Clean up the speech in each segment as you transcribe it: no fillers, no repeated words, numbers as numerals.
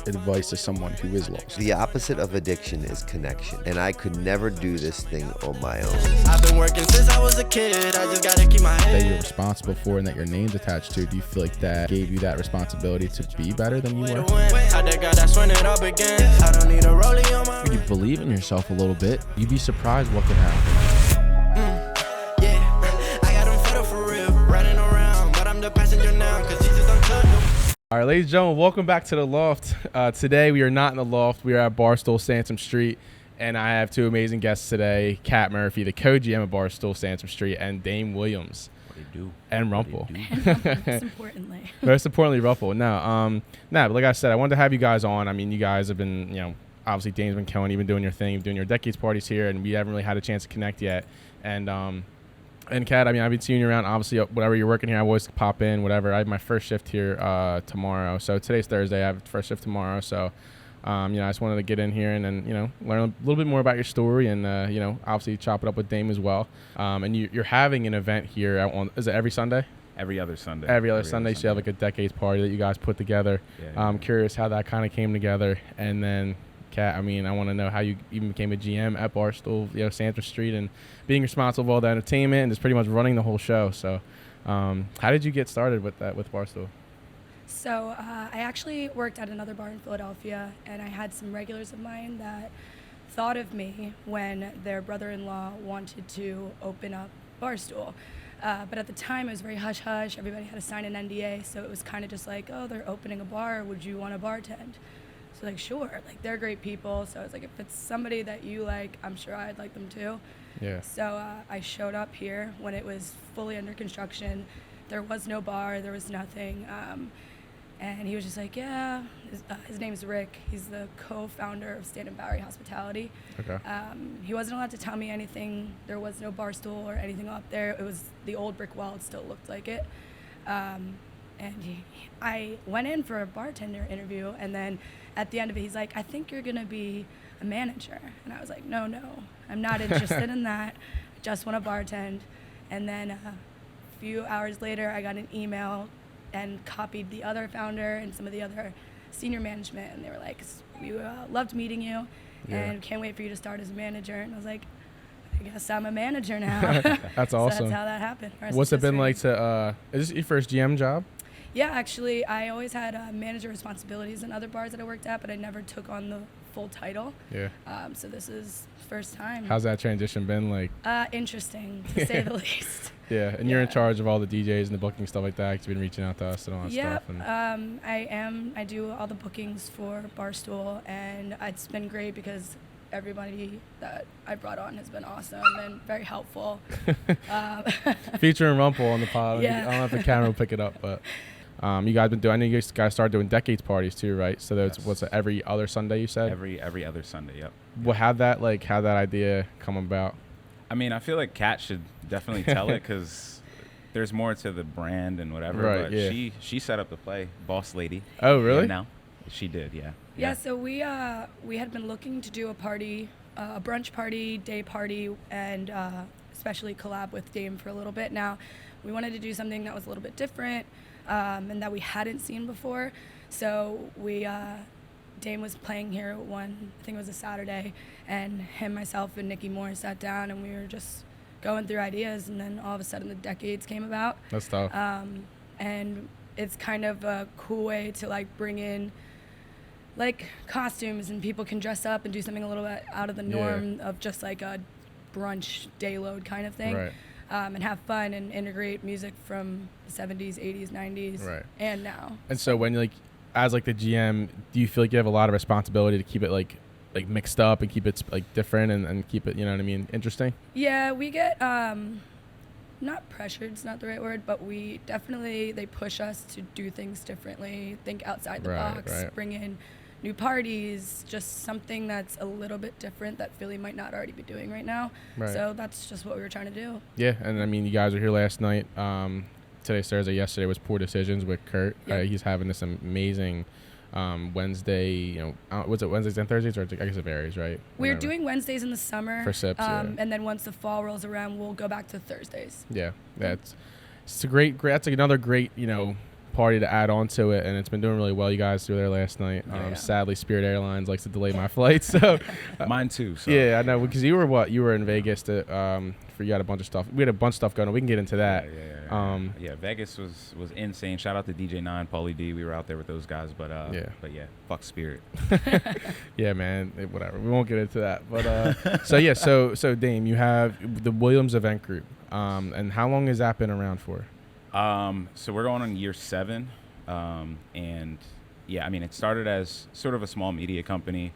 advice to someone who is lost? The opposite of addiction is connection, and I could never do this thing on my own. I've been working since I was a kid. I just gotta keep my head. That you're responsible for and that your name's attached to, do you feel like that gave you that responsibility to be better than you were? That's when it all began. I don't need a rollie on my. If you believe in yourself a little bit, you'd be surprised what could happen. All right, ladies and gentlemen, welcome back to the Loft. Today we are not in the Loft. We are at Barstool, Sansom Street, and I have two amazing guests today: Kat Murphy, the co-GM of Barstool, Sansom Street, and Dame Williams. What do you do? And Rumple. Most importantly. Most importantly, Rumple. But like I said, I wanted to have you guys on. I mean, you guys have been, obviously Dame's been killing. You've been doing your thing, you've been doing your decades parties here, and we haven't really had a chance to connect yet. And Kat, I mean, I've been seeing you around. Obviously, whatever you're working here, I always pop in, whatever. I have my first shift here tomorrow. So today's Thursday. I have first shift tomorrow. So, I just wanted to get in here and then, learn a little bit more about your story and, obviously chop it up with Dame as well. And you're having an event here is it every Sunday? Every other Sunday. Every other Sunday. So you have like a decades party that you guys put together. Yeah, I'm curious how that kind of came together. And then, Kat, I mean, I want to know how you even became a GM at Barstool, Sansom Street, and being responsible for all the entertainment and just pretty much running the whole show. So, how did you get started with that with Barstool? So I actually worked at another bar in Philadelphia, and I had some regulars of mine that thought of me when their brother-in-law wanted to open up Barstool. But at the time, it was very hush-hush. Everybody had to sign an NDA, so it was kind of just like, oh, they're opening a bar. Would you want to bartend? So like, sure, like they're great people. So it's like, if it's somebody that you like, I'm sure I'd like them too. Yeah. So I showed up here when it was fully under construction. There was no bar, there was nothing. And he was just like, yeah, his name's Rick. He's the co-founder of Stand & Bowery Hospitality. Okay. He wasn't allowed to tell me anything. There was no bar stool or anything up there. It was the old brick wall. It still looked like it. And I went in for a bartender interview, and then at the end of it, he's like, I think you're going to be a manager. And I was like, no, I'm not interested in that. I just want to bartend. And then a few hours later, I got an email and copied the other founder and some of the other senior management. And they were like, we loved meeting you and can't wait for you to start as a manager. And I was like, I guess I'm a manager now. That's so awesome. That's how that happened. What's it been like to, is this your first GM job? Yeah, actually, I always had manager responsibilities in other bars that I worked at, but I never took on the full title. Yeah. So this is first time. How's that transition been like? Interesting, to say the least. Yeah, and you're in charge of all the DJs and the booking stuff like that. 'Cause you've been reaching out to us and all that stuff. And I do all the bookings for Barstool, and it's been great because everybody that I brought on has been awesome and very helpful. Featuring Rumple on the pod. Yeah. I don't know if the camera will pick it up, but you guys been doing. I know you guys started doing decades parties too, right? So that's what's it, every other Sunday you said? Every other Sunday, yep. Well, how'd that idea come about? I mean, I feel like Kat should definitely tell it because there's more to the brand and whatever. Right, but yeah. she set up the play, boss lady. Oh, really? No, she did, yeah. Yeah. So we had been looking to do a party, a brunch party, day party, and especially collab with Dame for a little bit now. We wanted to do something that was a little bit different and that we hadn't seen before. So Dame was playing here one, I think it was a Saturday, and him, myself, and Nikki Moore sat down, and we were just going through ideas, and then all of a sudden the decades came about. That's tough. And it's kind of a cool way to like bring in like costumes, and people can dress up and do something a little bit out of the norm of just like a brunch day load kind of thing. Right. And have fun and integrate music from the 70s, 80s, 90s, right, and now. And so when like, as like the GM, do you feel like you have a lot of responsibility to keep it like mixed up and keep it like different and keep it, you know what I mean, interesting? Yeah, we get not pressured, it's not the right word, but we definitely, they push us to do things differently, think outside the box, bring in new parties, just something that's a little bit different that Philly might not already be doing right now. Right. So that's just what we were trying to do. Yeah, and I mean, you guys were here last night. Today's Thursday. Yesterday was Poor Decisions with Kurt. Yep. He's having this amazing Wednesday, was it Wednesdays and Thursdays, or I guess it varies, right? We're doing Wednesdays in the summer. For Sips, and then once the fall rolls around, we'll go back to Thursdays. Yeah, it's a great, that's another great, party to add on to it, and it's been doing really well. You guys were there last night. Sadly, Spirit Airlines likes to delay my flight, so mine too. So. Yeah, I know, because you were in Vegas to you had a bunch of stuff. We had a bunch of stuff going on. We can get into that. Yeah, Vegas was insane. Shout out to DJ 9, Paulie D. We were out there with those guys, but fuck Spirit. Yeah, man, whatever. We won't get into that. But so Dame, you have the Williams Event Group, and how long has that been around for? So we're going on year 7, and yeah, I mean, it started as sort of a small media company,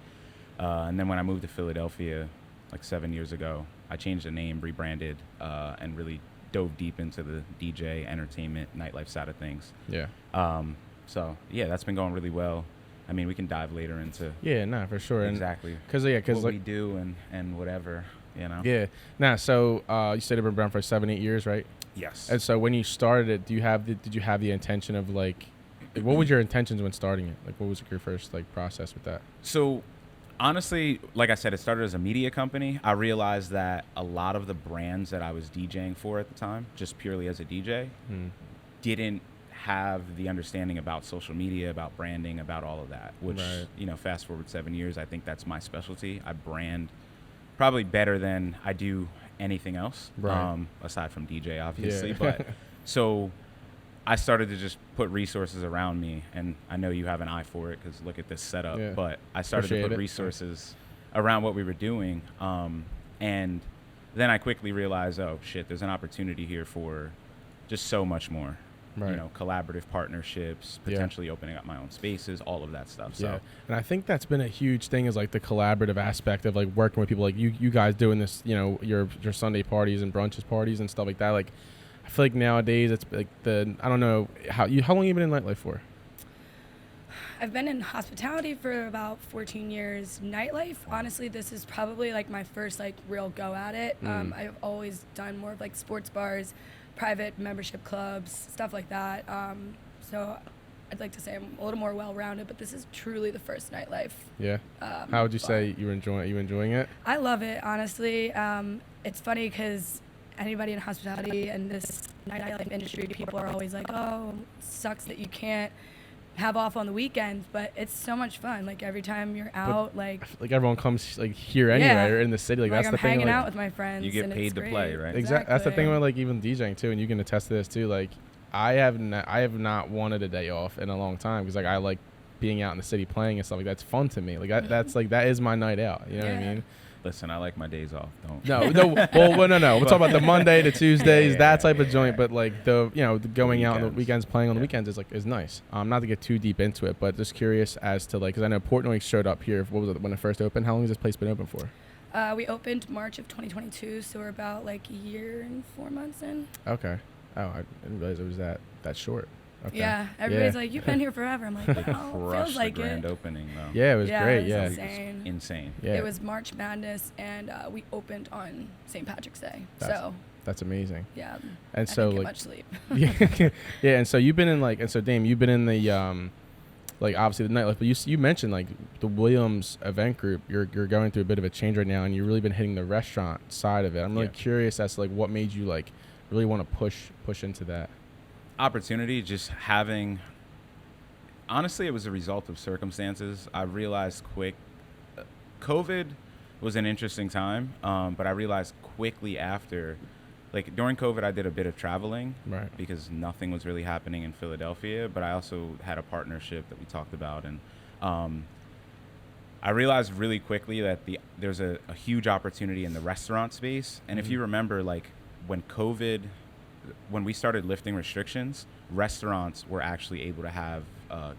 and then when I moved to Philadelphia, like 7 years ago, I changed the name, rebranded, and really dove deep into the DJ, entertainment, nightlife side of things. Yeah. So yeah, that's been going really well. I mean, we can dive later into for sure. Exactly. Because what we do and whatever, you know. Yeah. Now, so you said you've been around for 7-8 years, right? Yes. And so when you started it, did you have the intention of like what was your intentions when starting it? Like, what was your first like process with that? So honestly, like I said, it started as a media company. I realized that a lot of the brands that I was DJing for at the time, just purely as a DJ, didn't have the understanding about social media, about branding, about all of that, which, you know, fast forward 7 years, I think that's my specialty. I brand probably better than I do anything else, aside from DJ, obviously. Yeah. But so I started to just put resources around me, and I know you have an eye for it because look at this setup, but I started to put resources around what we were doing. And then I quickly realized, oh shit, there's an opportunity here for just so much more. You know, collaborative partnerships, potentially opening up my own spaces, all of that stuff. So, and I think that's been a huge thing, is like the collaborative aspect of like working with people like you guys doing this, you know, your Sunday parties and brunches parties and stuff like that. Like, I feel like nowadays it's like I don't know how long you been in nightlife for? I've been in hospitality for about 14 years. Nightlife, honestly, this is probably like my first like real go at it. I've always done more of like sports bars, private membership clubs, stuff like that. So I'd like to say I'm a little more well-rounded, but this is truly the first nightlife. Yeah. How would you say you enjoying it? I love it, honestly. It's funny because anybody in hospitality and this nightlife industry, people are always like, oh, sucks that you can't have off on the weekends, but it's so much fun. Like every time you're out, like everyone comes like here anyway, or in the city. Like that's I'm the thing. Hanging out with my friends. You get paid to play, right? Exactly. That's the thing about like even DJing too, and you can attest to this too. Like I have not wanted a day off in a long time because like I like being out in the city playing and stuff like that's fun to me. Like that's like that is my night out. You know what I mean? Listen, I like my days off. Don't. No. Well, no. We'll talk about the Monday to Tuesdays, that type of joint. But like the going out on the weekends, playing on the weekends is nice. Not to get too deep into it, but just curious as to like, because I know Portnoy showed up here. What was it when it first opened? How long has this place been open for? We opened March of 2022, so we're about like a year and 4 months in. Okay. Oh, I didn't realize it was that short. Okay. Yeah, everybody's like, you've been here forever. I'm like, wow, feels like the grand it. opening, though. Yeah, it was great. It was insane. Insane. Yeah. It was March Madness, and we opened on St. Patrick's Day. That's amazing. Yeah. And so didn't like get much sleep. yeah, and so you've been in like, and so Dame, you've been in the like obviously the nightlife, but you mentioned like the Williams Event Group. You're going through a bit of a change right now, and you've really been hitting the restaurant side of it. I'm really curious as to like what made you like really want to push into that. Opportunity, just having. Honestly, it was a result of circumstances. I realized COVID was an interesting time, but I realized quickly after, like during COVID, I did a bit of traveling, because nothing was really happening in Philadelphia. But I also had a partnership that we talked about, and I realized really quickly that there's a huge opportunity in the restaurant space. And if you remember, like when we started lifting restrictions, restaurants were actually able to have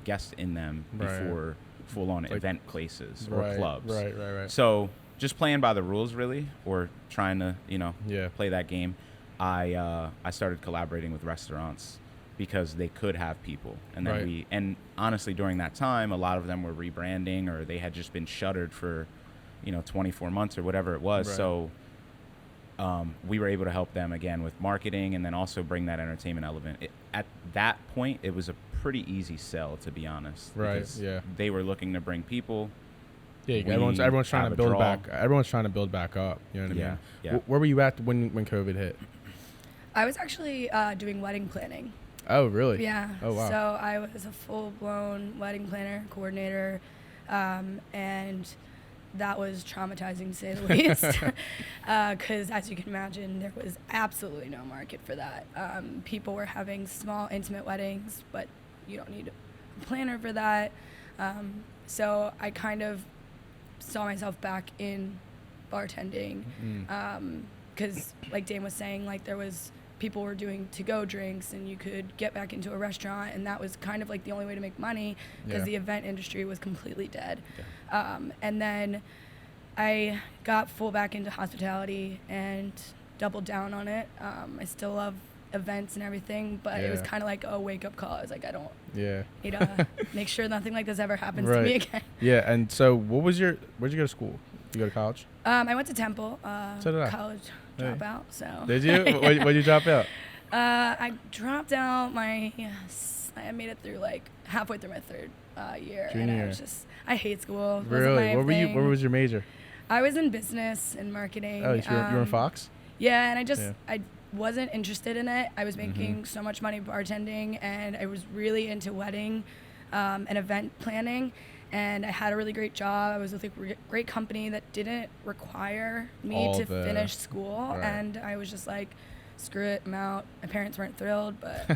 guests in them before full-on like event places or clubs. Right. So just playing by the rules, really, or trying to, play that game, I started collaborating with restaurants because they could have people. And then and honestly, during that time, a lot of them were rebranding or they had just been shuttered for, 24 months or whatever it was. So we were able to help them again with marketing and then also bring that entertainment element. At that point, it was a pretty easy sell, to be honest. Because they were looking to bring people. Yeah, everyone's trying to build back. Everyone's trying to build back up. You know what I mean? Yeah. Where were you at when COVID hit? I was actually doing wedding planning. Oh, really? Yeah. Oh, wow. So I was a full-blown wedding planner, coordinator, and that was traumatizing to say the least. Because as you can imagine, there was absolutely no market for that. People were having small, intimate weddings, but you don't need a planner for that. So I kind of saw myself back in bartending. Because like Dane was saying, like there was people were doing to-go drinks and you could get back into a restaurant, and that was kind of like the only way to make money because the event industry was completely dead. And then I got full back into hospitality and doubled down on it. I still love events and everything, but it was kind of like a wake-up call. I was like, I don't need to make sure nothing like this ever happens to me again. Yeah, and so where'd you go to school? Did you go to college? I went to Temple, so did I. college dropout. So did you? What'd you drop out? I dropped out I made it through like halfway through my third year. Junior. And I hate school. Really? What was your major? I was in business and marketing. Oh, you were in Fox? Yeah, and I wasn't interested in it. I was making so much money bartending, and I was really into wedding and event planning. And I had a really great job. I was with a great company that didn't require me to finish school. Right. And I was just like, screw it, I'm out. My parents weren't thrilled, but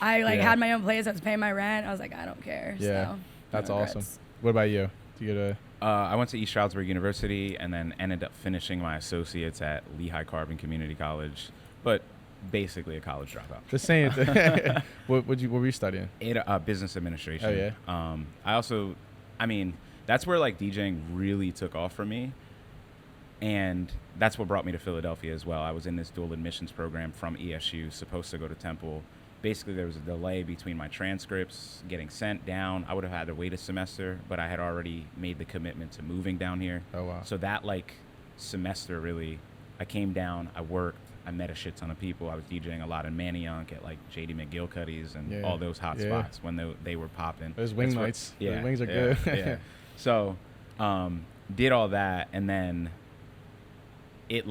I had my own place. I was paying my rent. I was like, I don't care. Yeah, so, that's awesome. What about you? Do you get I went to East Stroudsburg University and then ended up finishing my associates at Lehigh Carbon Community College, but basically a college dropout. The same. What were you studying? Business administration. Oh, yeah. I mean, that's where like DJing really took off for me. And that's what brought me to Philadelphia as well. I was in this dual admissions program from ESU, supposed to go to Temple. Basically, there was a delay between my transcripts getting sent down. I would have had to wait a semester, but I had already made the commitment to moving down here. Oh, wow. So that like semester really, I came down, I worked, I met a shit ton of people. I was DJing a lot in Manayunk at like JD McGilcuddy's and all those hot spots when they were popping. Those wing nights. Yeah, the wings are good. Yeah. So did all that, and then it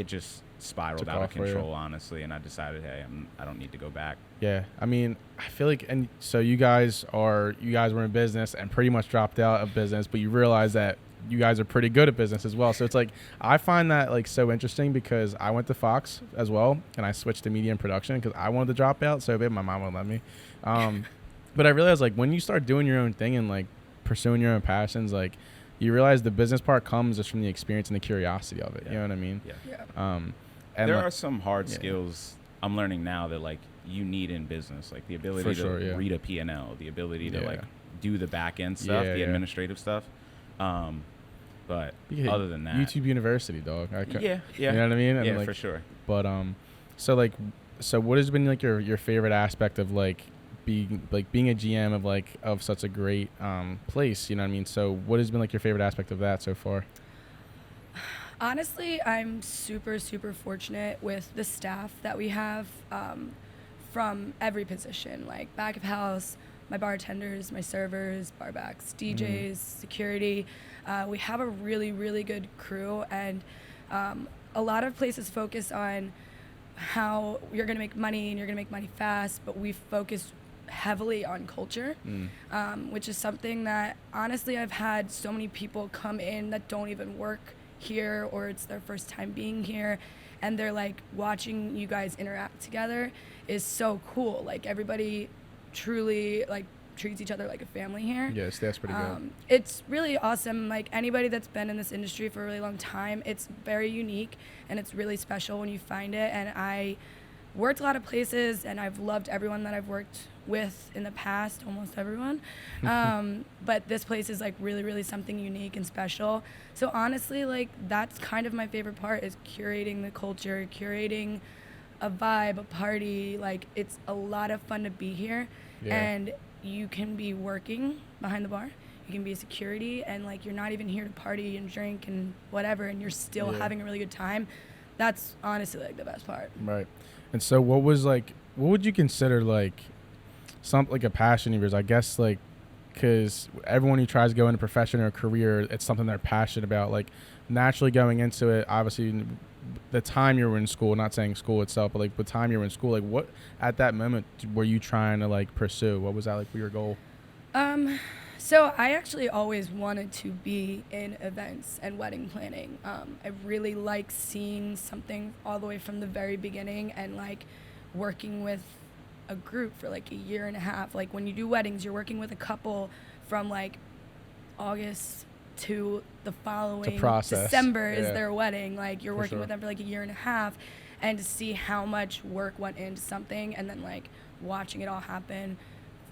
just spiraled out of control, honestly, and I decided, hey, I don't need to go back. Yeah, I mean, I feel like, and so you guys were in business and pretty much dropped out of business, but you realize that you guys are pretty good at business as well. So it's like, I find that like so interesting because I went to Fox as well and I switched to media and production because I wanted to drop out so bad. My mom wouldn't let me. But I realized like when you start doing your own thing and like pursuing your own passions, like you realize the business part comes just from the experience and the curiosity of it. You know what I mean? Yeah. And there are some hard skills I'm learning now that like you need in business, like the ability to read a P&L, the ability to like do the back end stuff, the administrative stuff. But other than that, YouTube University, dog. Yeah. You know what I mean? And yeah, like, for sure. But so what has been like your favorite aspect of like being a GM of such a great place? You know what I mean? So what has been like your favorite aspect of that so far? Honestly, I'm super, super fortunate with the staff that we have from every position, like back of house, my bartenders, my servers, barbacks, DJs, security. We have a really, really good crew, and a lot of places focus on how you're going to make money and you're going to make money fast, but we focus heavily on culture, which is something that honestly I've had so many people come in that don't even work here or it's their first time being here, and they're like, watching you guys interact together is so cool. Like everybody truly like treats each other like a family here. Yes, that's pretty good. It's really awesome. Like anybody that's been in this industry for a really long time, it's very unique and it's really special when you find it. And I worked a lot of places and I've loved everyone that I've worked with in the past, almost everyone. But this place is like really, really something unique and special. So honestly, like that's kind of my favorite part, is curating the culture, curating a vibe, a party. Like it's a lot of fun to be here. And you can be working behind the bar, you can be a security, and like you're not even here to party and drink and whatever, and you're still having a really good time. That's honestly like the best part. Right. And so what would you consider like a passion of yours? I guess like because everyone who tries to go into a profession or a career, it's something they're passionate about. Like naturally going into it, obviously the time you were in school, not saying school itself, but like the time you were in school, like what at that moment were you trying to like pursue? What was that like for your goal? So I actually always wanted to be in events and wedding planning. I really like seeing something all the way from the very beginning and like working with a group for like a year and a half. Like when you do weddings, you're working with a couple from like August to the following December is their wedding. Like you're working with them for like a year and a half, and to see how much work went into something and then like watching it all happen,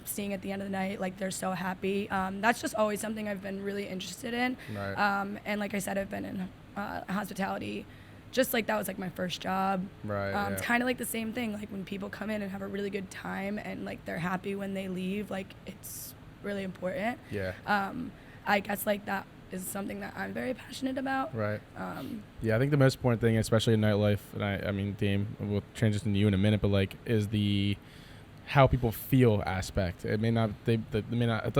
seeing at the end of the night like they're so happy, that's just always something I've been really interested in. Right. And like I said, I've been in hospitality, just like that was like my first job. Right. It's kind of like the same thing, like when people come in and have a really good time and like they're happy when they leave, like it's really important. Yeah. I guess like that is something that I'm very passionate about. Right. Yeah, I think the most important thing, especially in nightlife, and I mean, Dame, we'll transition to you in a minute, but like is the how people feel aspect. It may not, it doesn't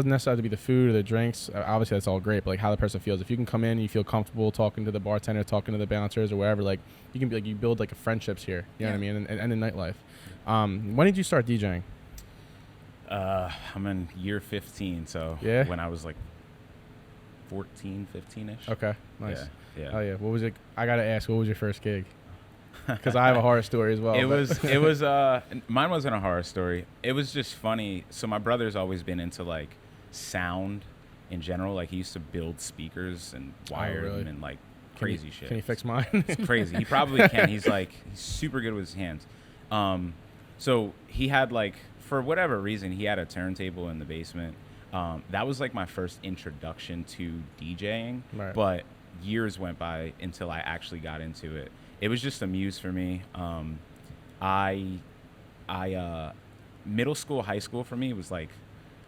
necessarily have to be the food or the drinks. Obviously that's all great, but like how the person feels. If you can come in and you feel comfortable talking to the bartender, talking to the bouncers or wherever, like you can be like, you build like a friendships here. You know what I mean? And in nightlife. When did you start DJing? I'm in year 15. So when I was like 14, 15-ish. Okay. Nice. Yeah. Oh yeah. What was it? I got to ask, what was your first gig? Because I have a horror story as well. It was mine wasn't a horror story. It was just funny. So my brother's always been into like sound in general. Like he used to build speakers and wire them and like crazy shit. Can you fix mine? It's crazy. He probably can. He's super good with his hands. So he had like, for whatever reason, he had a turntable in the basement. That was like my first introduction to DJing. Right. But years went by until I actually got into it. It was just a muse for me. Middle school, high school for me was like,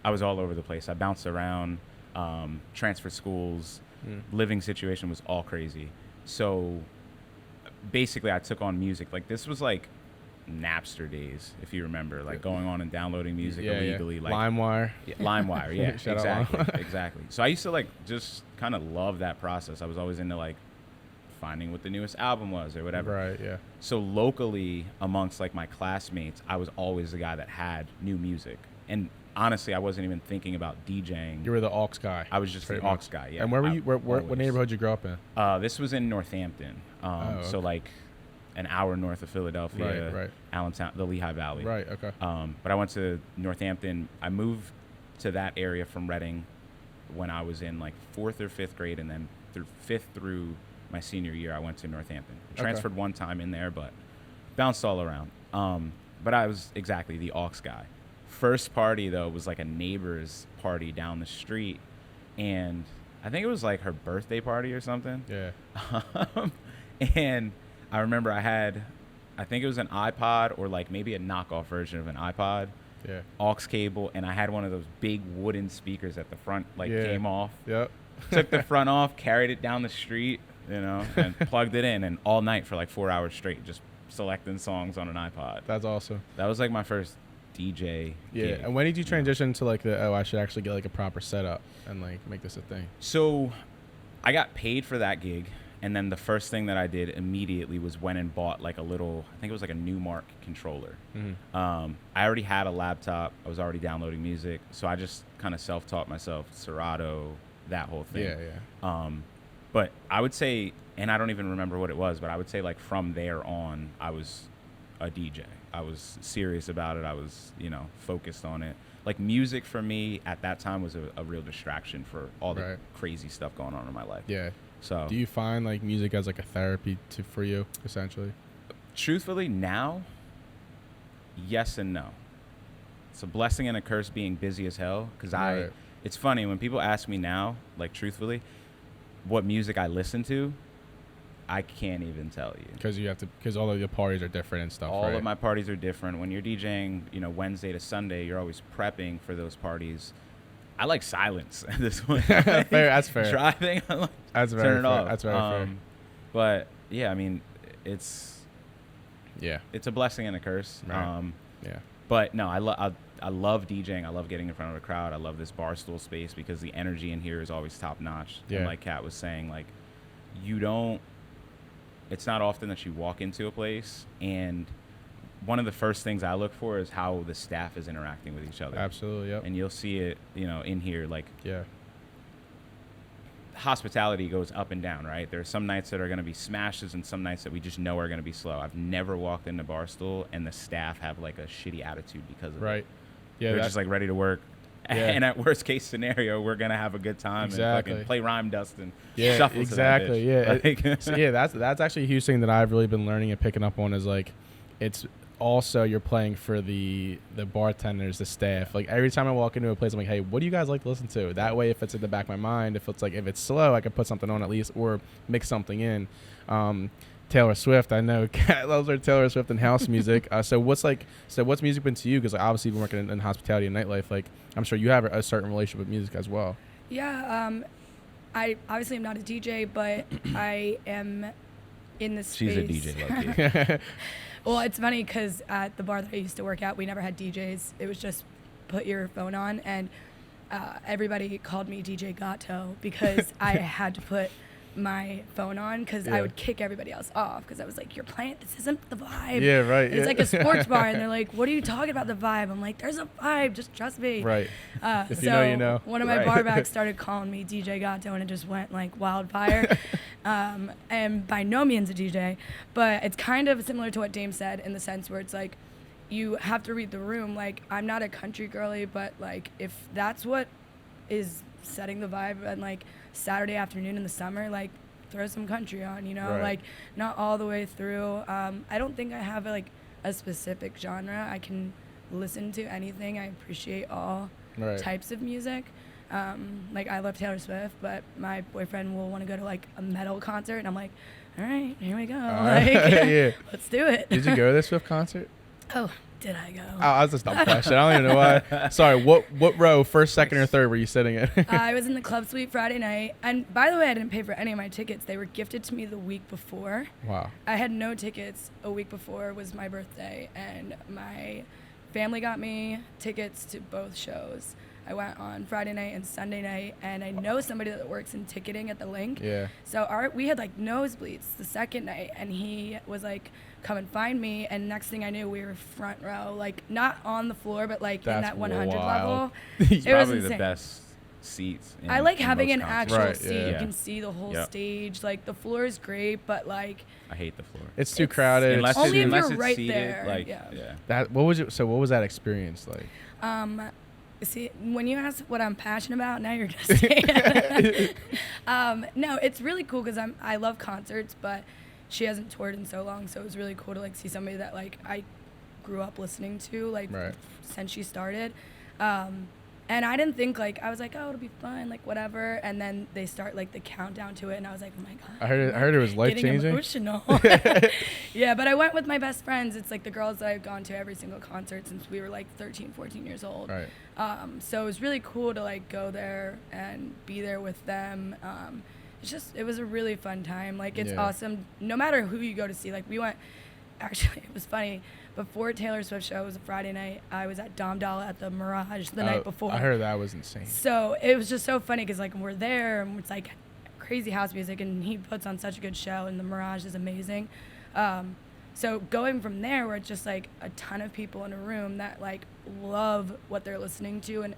I was all over the place. I bounced around, transferred schools, living situation was all crazy. So basically I took on music. Like this was like Napster days, if you remember, like going on and downloading music illegally. Like LimeWire. LimeWire, yeah, exactly. So I used to like just kind of love that process. I was always into like finding what the newest album was or whatever. Right, yeah. So locally amongst like my classmates, I was always the guy that had new music. And honestly, I wasn't even thinking about DJing. You were the aux guy. I was just the aux guy, yeah. And where were you? What neighborhood you grew up in? This was in Northampton. So like an hour north of Philadelphia, right. Allentown, the Lehigh Valley. Right, okay. But I went to Northampton. I moved to that area from Reading when I was in like 4th or 5th grade, and then through 5th through my senior year, I went to Northampton. Transferred one time in there, but bounced all around. But I was exactly the aux guy. First party, though, was like a neighbor's party down the street. And I think it was like her birthday party or something. Yeah. And I remember I think it was an iPod or like maybe a knockoff version of an iPod. Yeah. Aux cable. And I had one of those big wooden speakers at the front, came off. Yep. Took the front off, carried it down the street, and plugged it in, and all night for like 4 hours straight, just selecting songs on an iPod. That's awesome. That was like my first DJ gig. And when did you transition to like I should actually get like a proper setup and like make this a thing? So I got paid for that gig, and then the first thing that I did immediately was went and bought like a little, I think it was like a Newmark controller. I already had a laptop. I was already downloading music, so I just kind of self-taught myself Serato, that whole thing. But I would say, and I don't even remember what it was, but I would say like from there on, I was a DJ. I was serious about it. I was, focused on it. Like music for me at that time was a real distraction for all the crazy stuff going on in my life. Yeah. So do you find like music as like a therapy for you, essentially? Truthfully, now, yes and no. It's a blessing and a curse being busy as hell, because it's funny when people ask me now, like truthfully, what music I listen to, I can't even tell you. Because all of your parties are different and stuff. All of my parties are different. When you're DJing, Wednesday to Sunday, you're always prepping for those parties. I like silence at this point. That's fair. Driving, that's very turn it off. That's very fair. But yeah, I mean, it's a blessing and a curse. Right. But no, I love DJing. I love getting in front of a crowd. I love this Barstool space because the energy in here is always top notch. Yeah. And like Kat was saying, like, it's not often that you walk into a place and one of the first things I look for is how the staff is interacting with each other. Absolutely, yep. And you'll see it, in here, like, hospitality goes up and down, right? There's some nights that are going to be smashes and some nights that we just know are going to be slow. I've never walked into Barstool and the staff have like a shitty attitude because of it. Yeah, they're just like ready to work. Yeah. And at worst case scenario, we're going to have a good time and fucking play rhyme dust and shuffle exactly. To that bitch. Yeah. So that's actually a huge thing that I've really been learning and picking up on is like, it's also you're playing for the bartenders, the staff. Like every time I walk into a place, I'm like, hey, what do you guys like to listen to? That way, if it's in the back of my mind, if it's slow, I can put something on at least or mix something in. Taylor Swift, I know Kat loves her Taylor Swift and house music. So what's music been to you? Because like, obviously you've been working in hospitality and nightlife. Like I'm sure you have a certain relationship with music as well. Yeah, I obviously am not a DJ, but I am in this space. She's a DJ, low-key. Well, it's funny because at the bar that I used to work at, we never had DJs. It was just put your phone on, and everybody called me DJ Gato because I had to put my phone on because I would kick everybody else off because I was like, you're playing, this isn't the vibe. Yeah, right. It's like a sports bar, and they're like, what are you talking about the vibe? I'm like, there's a vibe, just trust me. Right. If you know, you know. One of my barbacks started calling me DJ Gato, and it just went like wildfire. And by no means a DJ, but it's kind of similar to what Dame said in the sense where it's like, you have to read the room. Like, I'm not a country girly, but like, if that's what is setting the vibe and like Saturday afternoon in the summer, like throw some country on, like not all the way through. I don't think I have like a specific genre. I can listen to anything. I appreciate all types of music. Like I love Taylor Swift, but my boyfriend will want to go to like a metal concert, and I'm like, all right, here we go. Let's do it. Did you go to this Swift concert? Oh, did I go? Oh, that's just a dumb question. I don't even know why. Sorry, what row, first, second, or third were you sitting in? I was in the club suite Friday night. And by the way, I didn't pay for any of my tickets. They were gifted to me the week before. Wow. I had no tickets. A week before was my birthday, and my family got me tickets to both shows. I went on Friday night and Sunday night, and I know somebody that works in ticketing at the Link. Yeah. So we had like nosebleeds the second night, and he was like, come and find me, and next thing I knew, we were front row, like not on the floor, but like in that 100 level. It probably was the best seats. I like having an actual seat. You can see the whole stage. Like the floor is great, but like I hate the floor. It's too crowded. Unless you're right seated, there. Like, what was that experience like? See, when you ask what I'm passionate about, now you're just saying. No, it's really cool because I love concerts, but she hasn't toured in so long, so it was really cool to like see somebody that like I grew up listening to like since she started. And I didn't think like, I was like, oh, it'll be fun, like whatever. And then they start like the countdown to it, and I was like, oh my God. I heard it was life changing. Emotional. Yeah, but I went with my best friends. It's like the girls that I've gone to every single concert since we were like 13, 14 years old. Right. So it was really cool to like go there and be there with them. It was a really fun time. Like it's awesome. No matter who you go to see, like we went, actually it was funny. Before Taylor Swift show, it was a Friday night, I was at Dom Dalla at the Mirage the night before. I heard that was insane. So it was just so funny because like we're there and it's like crazy house music, and he puts on such a good show, and the Mirage is amazing. So going from there, where it's just like a ton of people in a room that like love what they're listening to, and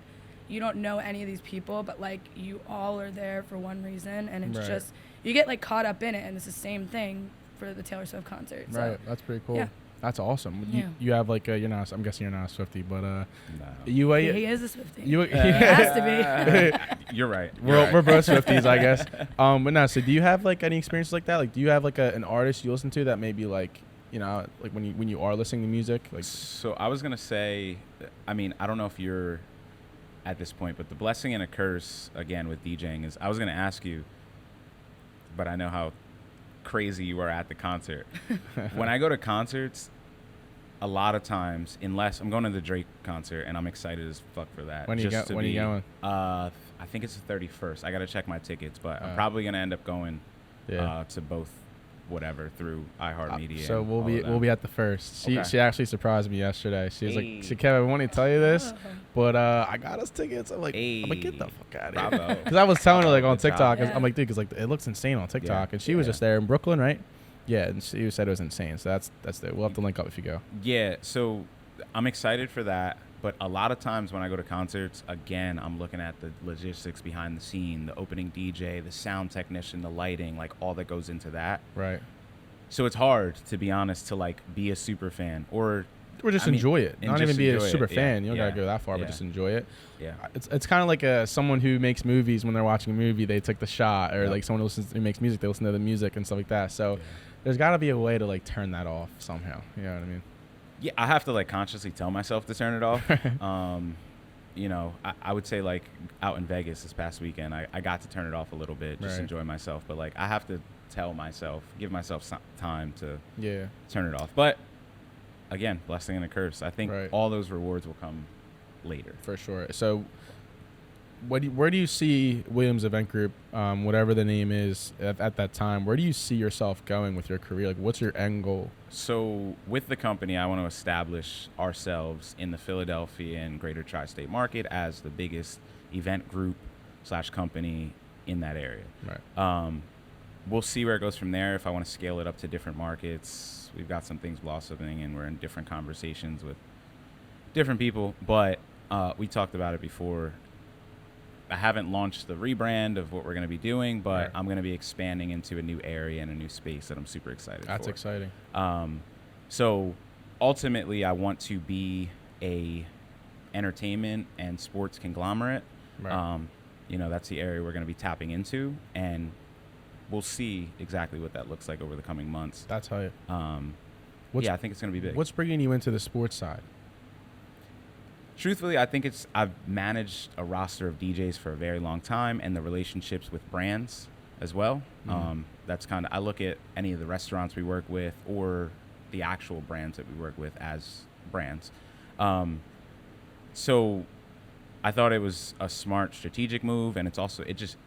you don't know any of these people, but like you all are there for one reason, and it's just you get like caught up in it, and it's the same thing for the Taylor Swift concert. So, that's pretty cool. Yeah. That's awesome. Yeah. You have like you're not. I'm guessing you're not a Swiftie, but no. You he is a Swiftie. He has to be. You're right. We're both Swifties, I guess. But no. So do you have like any experiences like that? Like, do you have like an artist you listen to that maybe like like when you are listening to music? Like, so I was gonna say, I mean, I don't know if you're at this point, but the blessing and a curse again with DJing is I was gonna ask you, but I know how crazy you are at the concert. When I go to concerts, a lot of times, unless I'm going to the Drake concert and I'm excited as fuck for that. When are you going? I think it's the 31st. I got to check my tickets, but I'm probably going to end up going to both whatever through iHeartMedia. So we'll be at the first. She actually surprised me yesterday. She was like, "So Kevin, I want to tell you this, but I got us tickets." I'm like, get the fuck out of here. Because I was telling her like on TikTok, I'm like, dude, because like it looks insane on TikTok, and she was just there in Brooklyn, right? Yeah, and she said it was insane. So that's it. We'll have to link up if you go. Yeah, so I'm excited for that. But a lot of times when I go to concerts, again, I'm looking at the logistics behind the scene, the opening DJ, the sound technician, the lighting, like all that goes into that. Right. So it's hard, to be honest, to like be a super fan or just enjoy it. Not even be a super fan. You don't gotta go that far, but just enjoy it. Yeah. It's kind of like someone who makes movies. When they're watching a movie, they took the shot, or like someone who makes music, they listen to the music and stuff like that. So there's got to be a way to like turn that off somehow. You know what I mean? Yeah, I have to like consciously tell myself to turn it off. You know, I would say like out in Vegas this past weekend, I got to turn it off a little bit, just enjoy myself. But like I have to tell myself, give myself some time to turn it off. But again, blessing and a curse. I think all those rewards will come later. For sure. So where do you see Williams Event Group, whatever the name is at that time, where do you see yourself going with your career? Like, what's your end goal? So with the company, I want to establish ourselves in the Philadelphia and greater tri-state market as the biggest event group / company in that area. Right. We'll see where it goes from there. If I want to scale it up to different markets, we've got some things blossoming and we're in different conversations with different people. But we talked about it before. I haven't launched the rebrand of what we're going to be doing, but I'm going to be expanding into a new area and a new space that I'm super excited for. That's exciting. So ultimately, I want to be a entertainment and sports conglomerate. Right. You know, that's the area we're going to be tapping into, and we'll see exactly what that looks like over the coming months. That's how I think it's going to be big. What's bringing you into the sports side? Truthfully, I think I've managed a roster of DJs for a very long time, and the relationships with brands as well. That's kind of, I look at any of the restaurants we work with or the actual brands that we work with as brands. So I thought it was a smart strategic move, and it just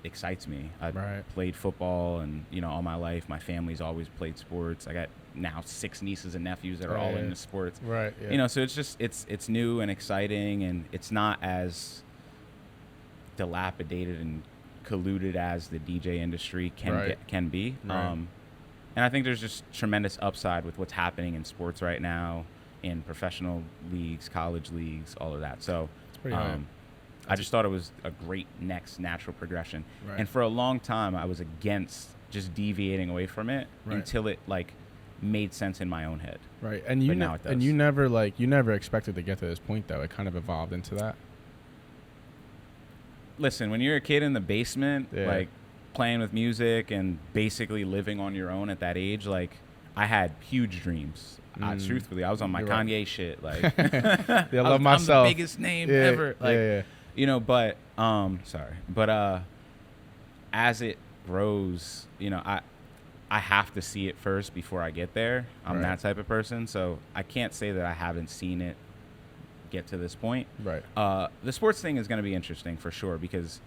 excites me. I've played football and, you know, all my life. My family's always played sports. I got now 6 nieces and nephews that are all into sports. Right. Yeah. You know, so it's just it's new and exciting, and it's not as dilapidated and colluded as the DJ industry can be. Right. And I think there's just tremendous upside with what's happening in sports right now, in professional leagues, college leagues, all of that. So it's pretty high. I just thought it was a great next natural progression. Right. And for a long time, I was against just deviating away from it until it like made sense in my own head. Right. And now it does. And you never expected to get to this point, though. It kind of evolved into that. Listen, when you're a kid in the basement, like playing with music and basically living on your own at that age, like I had huge dreams. Truthfully, I was on my Kanye shit. Like, I love myself. I'm the biggest name ever. Like, you know, but as it grows, you know, I have to see it first before I get there. I'm that type of person, so I can't say that I haven't seen it get to this point. Right. The sports thing is going to be interesting for sure, because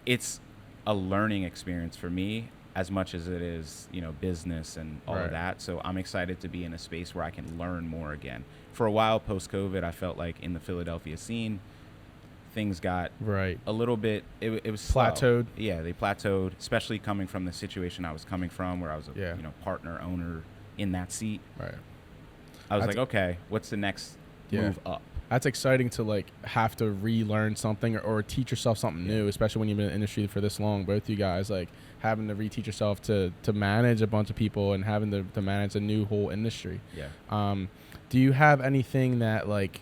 it's a learning experience for me as much as it is, you know, business and all of that. So I'm excited to be in a space where I can learn more again. For a while post-COVID, I felt like in the Philadelphia scene, things got a little bit, it was plateaued. Slow. Yeah, they plateaued, especially coming from the situation I was coming from, where I was a you know, partner, owner in that seat. Right. I was like, okay, what's the next move up? That's exciting to like have to relearn something or teach yourself something new, especially when you've been in the industry for this long. Both you guys, like having to reteach yourself to manage a bunch of people and having to manage a new whole industry. Yeah. Do you have anything that like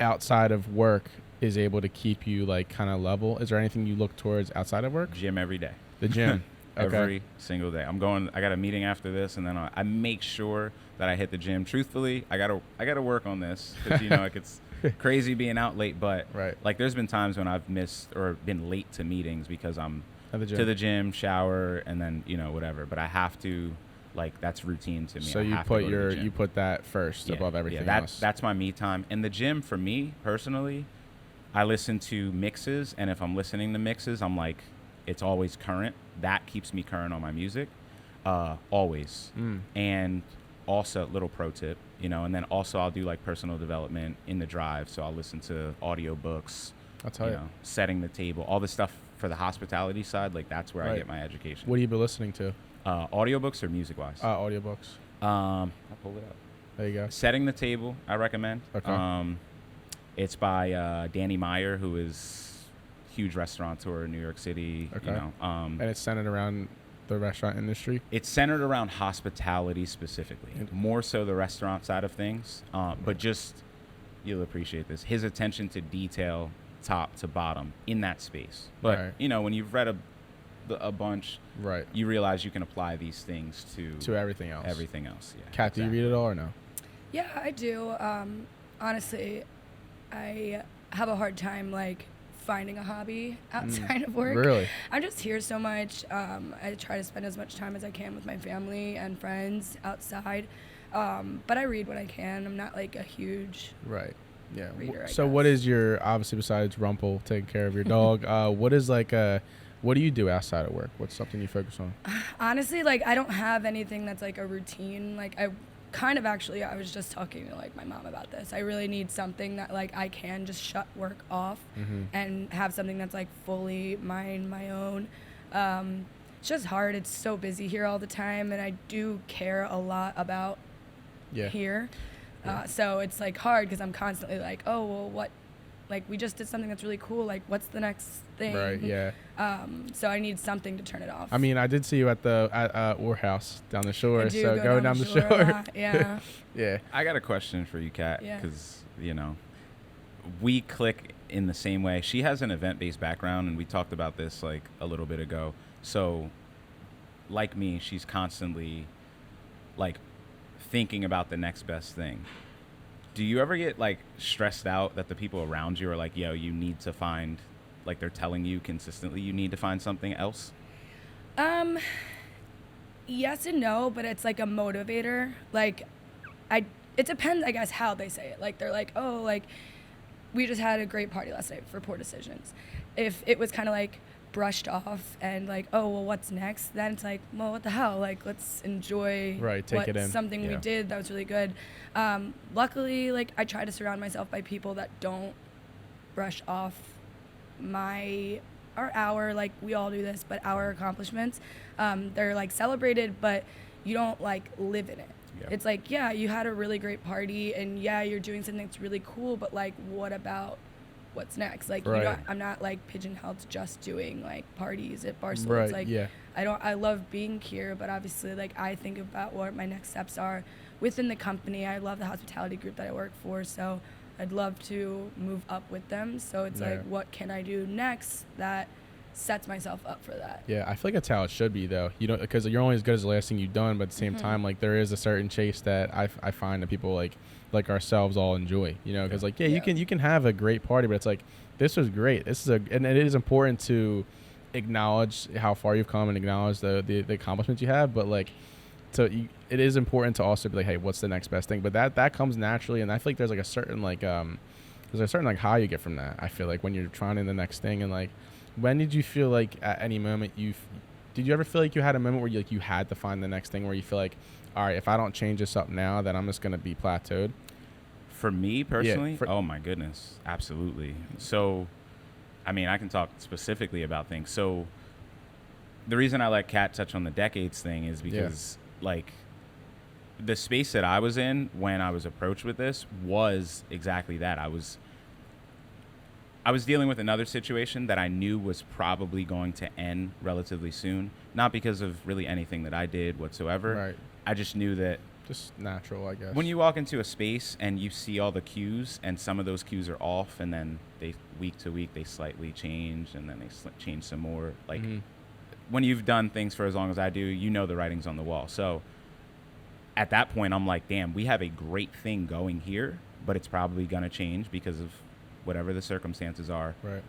outside of work is able to keep you like kind of level? Is there anything you look towards outside of work? Gym every day. The gym. Every single day. I got a meeting after this, and then I make sure that I hit the gym. Truthfully, I gotta work on this, because you know, like, it's crazy being out late, but like there's been times when I've missed or been late to meetings because I'm to the gym, shower, and then, you know, whatever. But I have to, like, that's routine to me. So you put that first above everything else. That's my me time. And the gym, for me personally, I listen to mixes, and if I'm listening to mixes, I'm like, it's always current. That keeps me current on my music. always. And also, little pro tip, you know, and then also I'll do like personal development in the drive. So I'll listen to audiobooks, setting the table, all the stuff for the hospitality side. Like that's where I get my education. What have you been listening to? Audiobooks or music-wise? Audiobooks. I'll pull it up. There you go. Setting the Table, I recommend. Okay. It's by Danny Meyer, who is a huge restaurateur in New York City. Okay. You know, and it's centered around the restaurant industry? It's centered around hospitality specifically, more so the restaurant side of things. But just, you'll appreciate this, his attention to detail, top to bottom, in that space. But, you know, when you've read a bunch, you realize you can apply these things to everything else. Everything else, yeah. Kat, do you read it all or no? Yeah, I do. Honestly, I have a hard time, like, finding a hobby outside of work. Really? I'm just here so much. I try to spend as much time as I can with my family and friends outside. But I read when I can. I'm not, like, a huge reader, So what is your, obviously besides Rumpel, taking care of your dog, what is, like, what do you do outside of work? What's something you focus on? Honestly, like, I don't have anything that's, like, a routine. Like, I was just talking to, like, my mom about this. I really need something that, like, I can just shut work off and have something that's, like, fully mine, my own. It's just hard. It's so busy here all the time, and I do care a lot about here. So it's, like, hard because I'm constantly like, oh, well, what? Like, we just did something that's really cool. Like, what's the next thing? Right, yeah. So I need something to turn it off. I mean, I did see you at Our House down the shore. I do so go down the shore. shore. Yeah. Yeah. I got a question for you, Kat, because, you know, we click in the same way. She has an event-based background, and we talked about this, like, a little bit ago. So, like me, she's constantly, like, thinking about the next best thing. Do you ever get, like, stressed out that the people around you are like, yo, you need to find, like, they're telling you consistently you need to find something else? Yes and no, but it's like a motivator. Like, it depends, I guess, how they say it. Like, they're like, oh, like, we just had a great party last night for Poor Decisions. If it was kind of, like, brushed off and, like, oh, well, what's next? Then it's like, well, what the hell? Like, let's enjoy take it in. Something we did that was really good. Luckily, like, I try to surround myself by people that don't brush off our like, we all do this, but our accomplishments. They're, like, celebrated, but you don't, like, live in it. Yep. It's like, yeah, you had a really great party, and yeah, you're doing something that's really cool, but, like, what about what's next? Like, I'm not, like, pigeonholed to just doing, like, parties at Barstool. Right, it's like, I love being here, but obviously, like, I think about what my next steps are within the company. I love the hospitality group that I work for, so I'd love to move up with them. So it's like, what can I do next that sets myself up for that? Yeah, I feel like that's how it should be, though. You know, because you're only as good as the last thing you've done, but at the same time, like, there is a certain chase that I find that people like ourselves all enjoy. You know, because like, you can have a great party, but it's like, this was great. And it is important to acknowledge how far you've come and acknowledge the accomplishments you have, but like, it is important to also be like, hey, what's the next best thing? But that comes naturally, and I feel like there's like a certain high you get from that. I feel like when you're trying the next thing, and like, when did you feel like at any moment did you ever feel like you had a moment where you had to find the next thing, where you feel like, all right, if I don't change this up now, then I'm just gonna be plateaued? For me personally, oh my goodness, absolutely. So, I mean, I can talk specifically about things. So, the reason I let Kat touch on the decades thing is because, like, the space that I was in when I was approached with this was exactly that. I was dealing with another situation that I knew was probably going to end relatively soon, not because of really anything that I did whatsoever. Right. I just knew that. Just natural, I guess. When you walk into a space and you see all the cues, and some of those cues are off, and then week to week they slightly change, and then they change some more. Like, when you've done things for as long as I do, you know the writing's on the wall. So at that point, I'm like, damn, we have a great thing going here, but it's probably gonna change because of whatever the circumstances are. Right.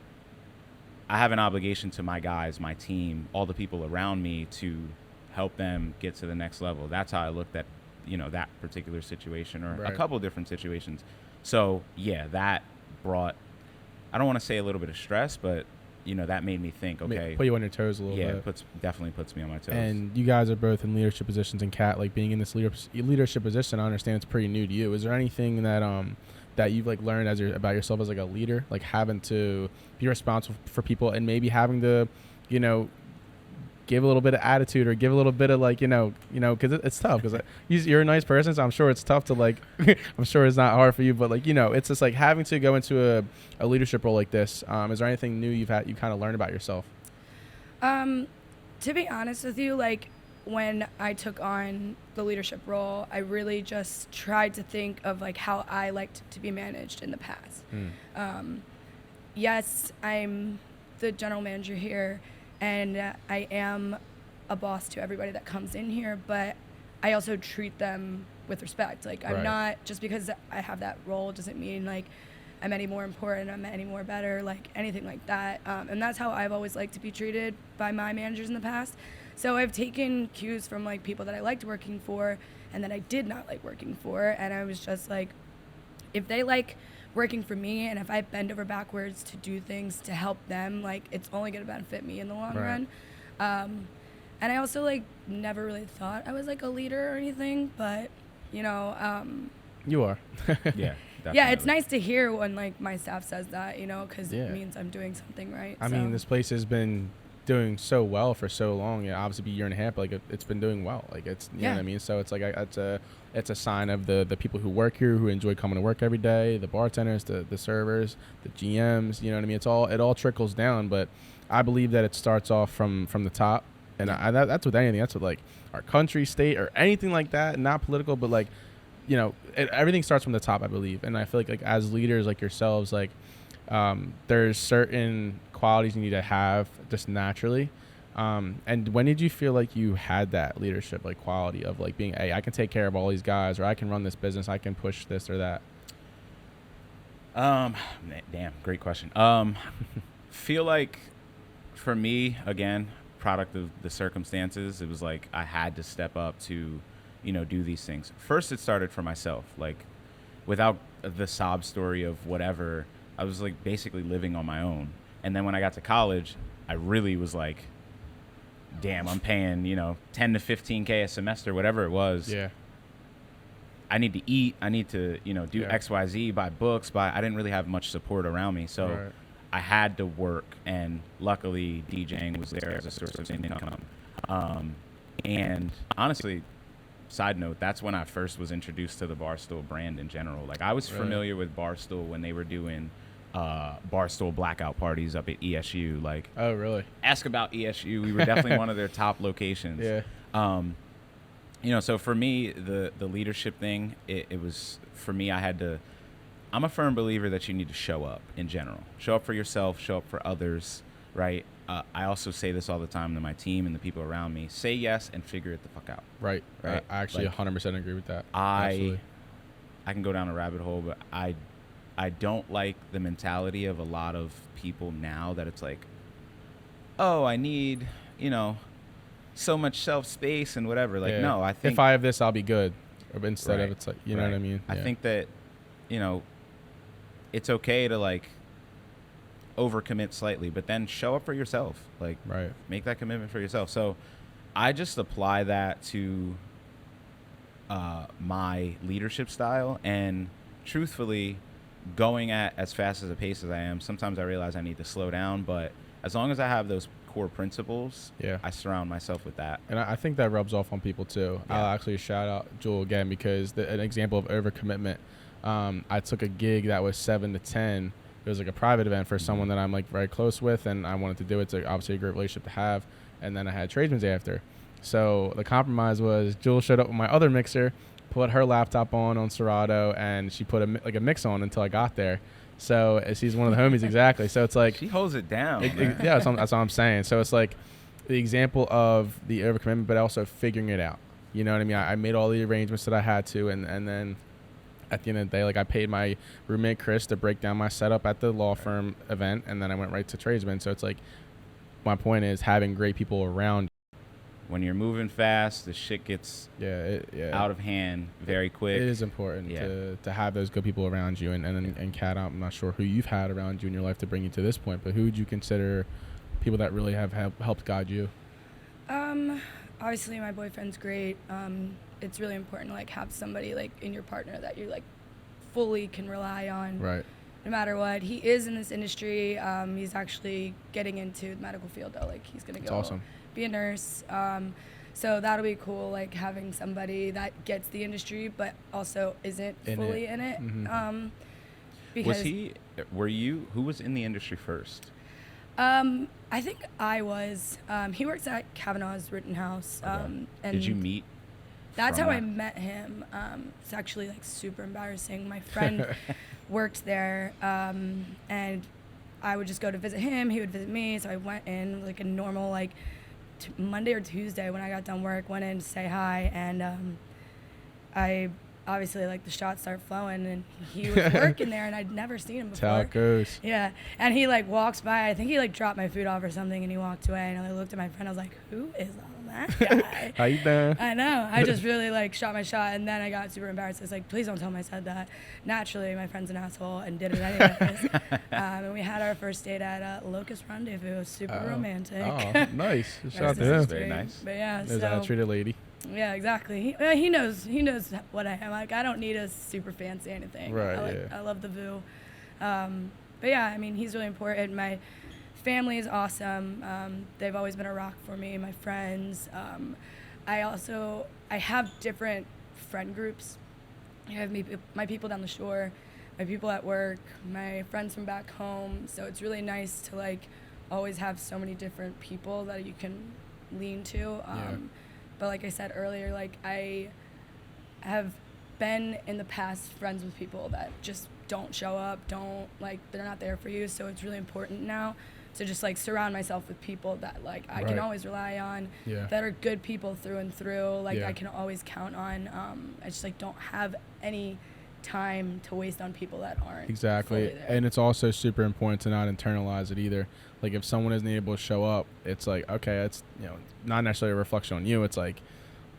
I have an obligation to my guys, my team, all the people around me to help them get to the next level. That's how I looked at, you know, that particular situation, or a couple of different situations. So yeah, that brought, I don't want to say a little bit of stress, but that made me think, okay, put you on your toes a little bit. Yeah, definitely puts me on my toes. And you guys are both in leadership positions, and Kat, like being in this leadership position, I understand it's pretty new to you. Is there anything that you've like learned about yourself as like a leader, like having to be responsible for people and maybe having to, give a little bit of attitude or give a little bit of like, because it's tough because you're a nice person, so I'm sure it's tough to like, I'm sure it's not hard for you, but like, it's just like having to go into a leadership role like this. Is there anything new you kind of learned about yourself? To be honest with you, like when I took on the leadership role, I really just tried to think of like how I liked to be managed in the past. Yes, I'm the general manager here, and I am a boss to everybody that comes in here, but I also treat them with respect. Like I'm not, just because I have that role doesn't mean like I'm any more important, I'm any more better, like anything like that. And that's how I've always liked to be treated by my managers in the past. So I've taken cues from like people that I liked working for and that I did not like working for. And I was just like, if they like working for me and if I bend over backwards to do things to help them, like it's only going to benefit me in the long run. And I also like never really thought I was like a leader or anything, but you are. Yeah. Definitely. Yeah, it's nice to hear when like my staff says that, because it means I'm doing something right. I mean, this place has been doing so well for so long. Yeah, obviously be a year and a half, but like it's been doing well. Like it's, you know what I mean? So it's like it's a sign of the people who work here, who enjoy coming to work every day, the bartenders, the servers, the GMs, you know what I mean? It all trickles down, but I believe that it starts off from the top. And that's with anything. That's with like our country, state, or anything like that. Not political, but like, everything starts from the top, I believe. And I feel like as leaders like yourselves, like there's certain qualities you need to have just naturally. And when did you feel like you had that leadership like quality of like being, hey, I can take care of all these guys, or I can run this business, I can push this or that? Damn, great question. Feel like for me, again, product of the circumstances, it was like I had to step up to do these things. First, it started for myself. Like, without the sob story of whatever, I was like basically living on my own. And then when I got to college, I really was like, damn, I'm paying, 10 to 15K a semester, whatever it was. Yeah. I need to eat. I need to, do X, Y, Z, buy books, I didn't really have much support around me. So I had to work. And luckily, Djing was there as a source of income. And honestly, side note, that's when I first was introduced to the Barstool brand in general. Like, I was familiar with Barstool when they were doing Barstool blackout parties up at ESU. Like, oh, really? Ask about ESU. We were definitely one of their top locations. Yeah. So for me, the leadership thing, it was, for me, I'm a firm believer that you need to show up in general. Show up for yourself, show up for others, right? I also say this all the time to my team and the people around me. Say yes and figure it the fuck out. Right. I actually like, 100% agree with that. I can go down a rabbit hole, but I don't like the mentality of a lot of people now that it's like, oh, I need, so much self-space and whatever. Like, no, I think if I have this, I'll be good. Instead of it's like, you know what I mean? I think that, it's okay to like overcommit slightly, but then show up for yourself. Like, make that commitment for yourself. So I just apply that to my leadership style, and truthfully, going at as fast as a pace as I am, sometimes I realize I need to slow down, but as long as I have those core principles, I surround myself with that. And I think that rubs off on people too. I'll actually shout out Jewel again, because an example of overcommitment, I took a gig that was 7 to 10. It was like a private event for someone that I'm like very close with, and I wanted to do it. It's obviously a great relationship to have. And then I had tradesmen's after. So the compromise was Jewel showed up with my other mixer, put her laptop on Serato, and she put a mix on until I got there. So she's one of the homies, exactly. So it's like she holds it down. That's what I'm saying. So it's like the example of the overcommitment, but also figuring it out. You know what I mean? I made all the arrangements that I had to, and then at the end of the day, like I paid my roommate Chris to break down my setup at the law firm event, and then I went right to tradesmen. So it's like, my point is having great people around when you're moving fast, the shit gets out of hand very quick. It is important to have those good people around you. And Kat, I'm not sure who you've had around you in your life to bring you to this point, but who would you consider people that really have helped guide you? Obviously my boyfriend's great. It's really important to like have somebody like in your partner that you like fully can rely on. Right. No matter what. He is in this industry. He's actually getting into the medical field though. Like he's gonna go be a nurse. So that'll be cool, like having somebody that gets the industry but also isn't fully in it. Mm-hmm. Because who was in the industry first? I think I was. He works at Kavanaugh's Rittenhouse. And did you meet? That's how I met him. It's actually like super embarrassing. My friend worked there, and I would just go to visit him. He would visit me. So I went in like a normal like Monday or Tuesday when I got done work. Went in to say hi, and I obviously like the shots started flowing, and he was working there, and I'd never seen him before. That's how it goes. Yeah, and he like walks by. I think he like dropped my food off or something, and he walked away. And I looked at my friend. I was like, "Who is that guy?" How you doing? I know. I just really like shot my shot, and then I got super embarrassed. I was like, "Please don't tell him I said that." Naturally, my friend's an asshole and did it anyways. And we had our first date at Locust Rendezvous. It was super romantic. Oh, nice. Shout out to him. Very nice. But yeah, Is that a treated lady? Yeah, exactly. He knows what I am. Like, I don't need a super fancy anything. Right. I love the VU. But yeah, I mean, he's really important. My family is awesome. They've always been a rock for me. My friends. I have different friend groups. I have my people down the shore, my people at work, my friends from back home. So it's really nice to like always have so many different people that you can lean to. But like I said earlier, like I have been in the past friends with people that just don't show up, they're not there for you. So it's really important now to just like surround myself with people that like I can always rely on, that are good people through and through. Like I can always count on. I just like don't have any time to waste on people that aren't exactly. And it's also super important to not internalize it either. Like if someone isn't able to show up, it's like, okay, it's, not necessarily a reflection on you. It's like,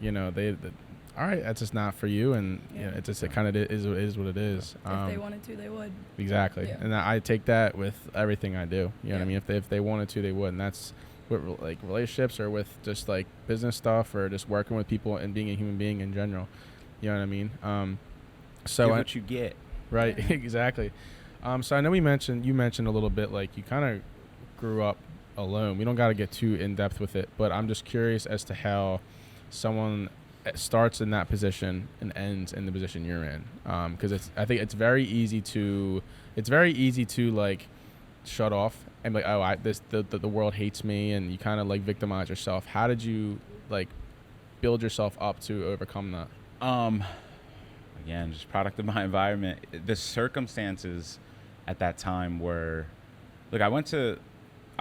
they all right, that's just not for you. And it just, it kind of is what it is. If they wanted to, they would. Exactly. Yeah. And I take that with everything I do. You know what I mean? If they wanted to, they would. And that's with like relationships or with just like business stuff or just working with people and being a human being in general. You know what I mean? So give what you get. Right. Exactly. So I know you mentioned a little bit, like you kind of grew up alone. We don't got to get too in depth with it, but I'm just curious as to how someone starts in that position and ends in the position you're in. Because I think it's very easy to like shut off and be like, the world hates me, and you kind of like victimize yourself. How did you like build yourself up to overcome that? Again, just product of my environment. The circumstances at that time were, look, I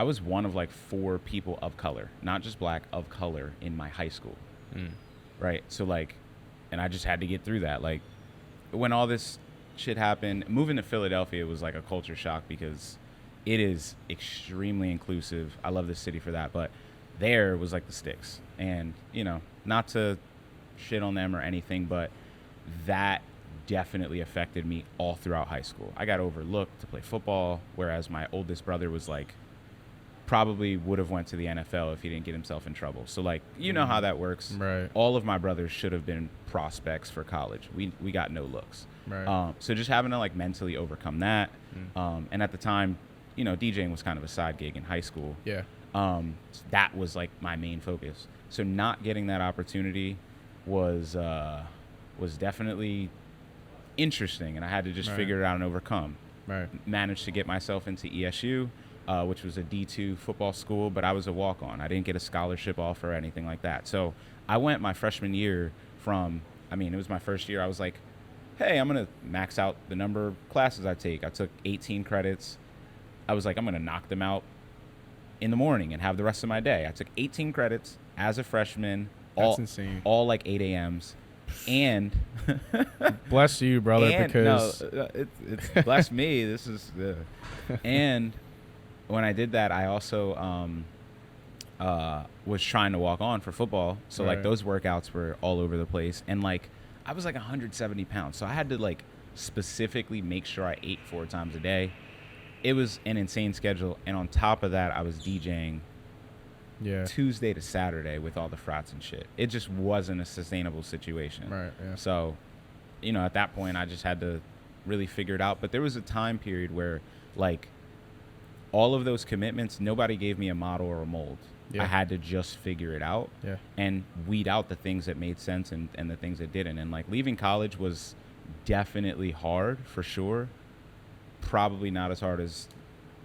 was one of like 4 people of color, not just black, of color in my high school. Right. So like, and I just had to get through that. Like when all this shit happened, moving to Philadelphia was like a culture shock because it is extremely inclusive. I love this city for that, but there was like the sticks, and not to shit on them or anything, but that definitely affected me all throughout high school. I got overlooked to play football, whereas my oldest brother was like, probably would have went to the NFL if he didn't get himself in trouble. So like, you know how that works. Right. All of my brothers should have been prospects for college. We got no looks. Right. So just having to like mentally overcome that. And at the time, DJing was kind of a side gig in high school. Yeah. That was like my main focus. So not getting that opportunity was definitely interesting, and I had to just figure it out and overcome. Right. Managed to get myself into ESU, which was a D2 football school, but I was a walk-on. I didn't get a scholarship offer or anything like that. So I went my freshman year it was my first year. I was like, hey, I'm going to max out the number of classes I take. I took 18 credits. I was like, I'm going to knock them out in the morning and have the rest of my day. I took 18 credits as a freshman. That's insane. All like 8 a.m.s. And bless you, brother, because it's bless me. This is and when I did that, I also was trying to walk on for football. So like those workouts were all over the place. And like I was like 170 pounds. So I had to like specifically make sure I ate 4 times a day. It was an insane schedule. And on top of that, I was DJing Tuesday to Saturday with all the frats and shit. It just wasn't a sustainable situation. Right. Yeah. So, you know, at that point I just had to really figure it out. But there was a time period where like all of those commitments, nobody gave me a model or a mold. I had to just figure it out and weed out the things that made sense and the things that didn't. And like leaving college was definitely hard for sure. Probably not as hard as,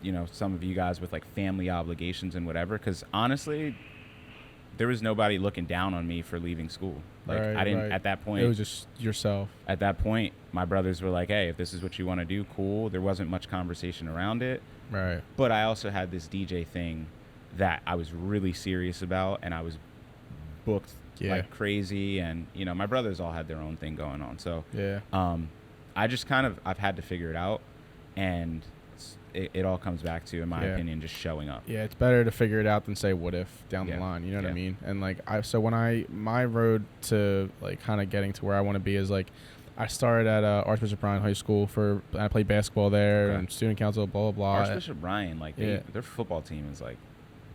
you know, some of you guys with like family obligations and whatever. Because honestly, there was nobody looking down on me for leaving school. Like I didn't at that point. It was just yourself. At that point, my brothers were like, hey, if this is what you want to do, cool. There wasn't much conversation around it. Right. But I also had this DJ thing that I was really serious about, and I was booked like crazy. And, you know, my brothers all had their own thing going on. So I just I've had to figure it out. And it all comes back to, in my opinion, just showing up. Yeah, it's better to figure it out than say what if down the line. You know what I mean? And like my road to like kind of getting to where I want to be is like I started at Archbishop Bryan High School I played basketball there and student council, blah blah blah. Archbishop Bryan, like their football team is like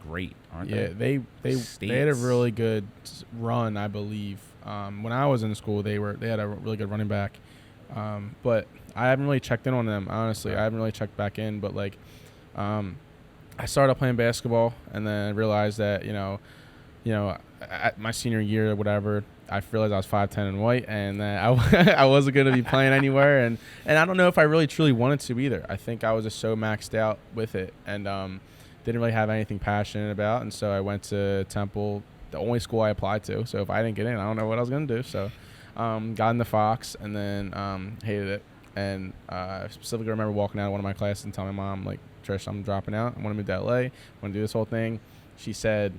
great, aren't they? Yeah, they had a really good run, I believe. When I was in school, they had a really good running back. But I haven't really checked in on them, honestly. I haven't really checked back in, but like, I started playing basketball and then I realized that, you know, at my senior year or whatever, I realized I was 5'10" and white and that I wasn't going to be playing anywhere. And I don't know if I really truly wanted to either. I think I was just so maxed out with it and, didn't really have anything passionate about. And so I went to Temple, the only school I applied to. So if I didn't get in, I don't know what I was going to do. So, got in the Fox and then hated it. And I specifically remember walking out of one of my classes and telling my mom, like, Trish, I'm dropping out. I want to move to LA. I want to do this whole thing. She said,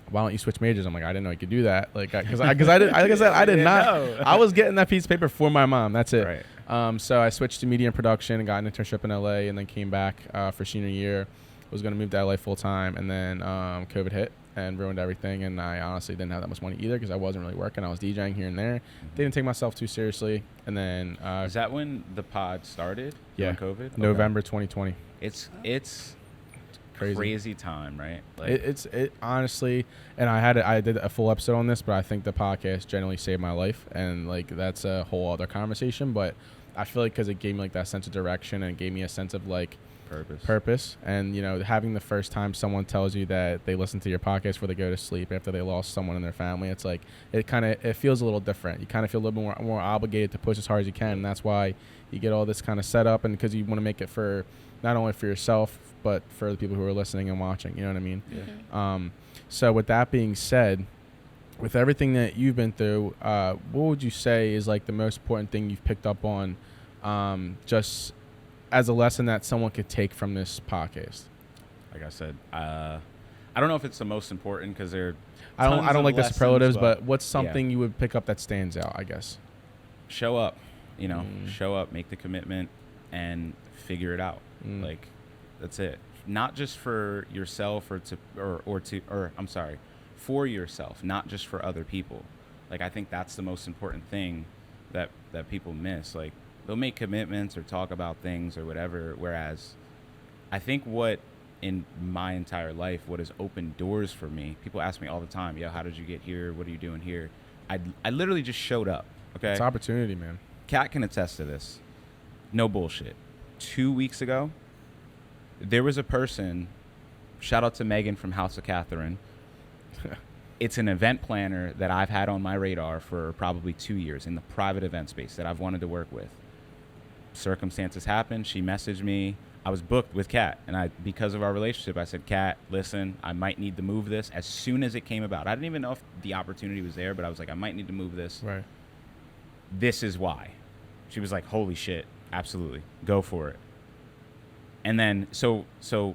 why don't you switch majors? I'm like, I didn't know you could do that. Like, because I didn't, like I said, I did not. I was getting that piece of paper for my mom. That's it. Right. So I switched to media and production and got an internship in LA and then came back for senior year. Was going to move to LA full time. And then COVID hit and ruined everything. And I honestly didn't have that much money either because I wasn't really working. I was DJing here and there. Didn't take myself too seriously. And then is that when the pod started? Yeah, COVID. November 2020. It's crazy time, right? Like it honestly, and I did a full episode on this, but I think the podcast generally saved my life, and like that's a whole other conversation. But I feel like because it gave me like that sense of direction and it gave me a sense of like purpose, and you know, having the first time someone tells you that they listen to your podcast before they go to sleep after they lost someone in their family, it's like it feels a little different. You kind of feel a little bit more obligated to push as hard as you can, and that's why you get all this kind of set up, and because you want to make it for not only for yourself but for the people who are listening and watching. You know what I mean? Yeah. So with that being said, with everything that you've been through, what would you say is like the most important thing you've picked up on, just as a lesson that someone could take from this podcast? Like I said, I don't know if it's the most important because I don't like the superlatives, but what's something you would pick up that stands out, I guess? Show up, you know, show up, make the commitment and figure it out. Like, that's it. Not just for yourself for yourself, not just for other people. Like, I think that's the most important thing that people miss. Like, they'll make commitments or talk about things or whatever, whereas I think what in my entire life, what has opened doors for me, people ask me all the time, yo, how did you get here? What are you doing here? I literally just showed up, okay? It's opportunity, man. Kat can attest to this. No bullshit. 2 weeks ago, there was a person, shout out to Megan from House of Catherine. It's an event planner that I've had on my radar for probably 2 years in the private event space that I've wanted to work with. Circumstances happened. She messaged me. I was booked with Kat, and because of our relationship, I said, Kat, listen, I might need to move this as soon as it came about. I didn't even know if the opportunity was there, but I was like, I might need to move this. Right. This is why. She was like, holy shit, absolutely, go for it. And then, so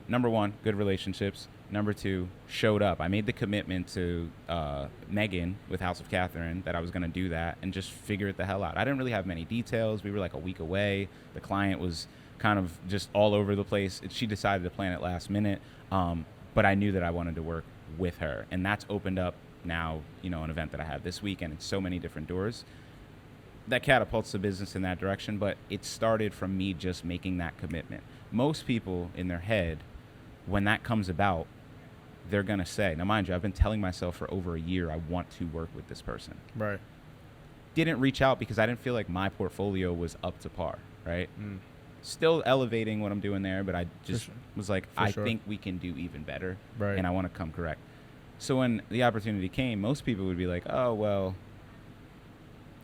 number one, good relationships. Number two, showed up. I made the commitment to Megan with House of Catherine that I was going to do that and just figure it the hell out. I didn't really have many details. We were like a week away. The client was kind of just all over the place. She decided to plan it last minute, but I knew that I wanted to work with her. And that's opened up now, you know, an event that I have this weekend and so many different doors that catapults the business in that direction. But it started from me just making that commitment. Most people in their head, when that comes about, they're going to say, now mind you, I've been telling myself for over a year, I want to work with this person. Right. Didn't reach out because I didn't feel like my portfolio was up to par, right? Still elevating what I'm doing there, but I just was like, I think we can do even better, right? And I want to come correct. So when the opportunity came, most people would be like, oh, well,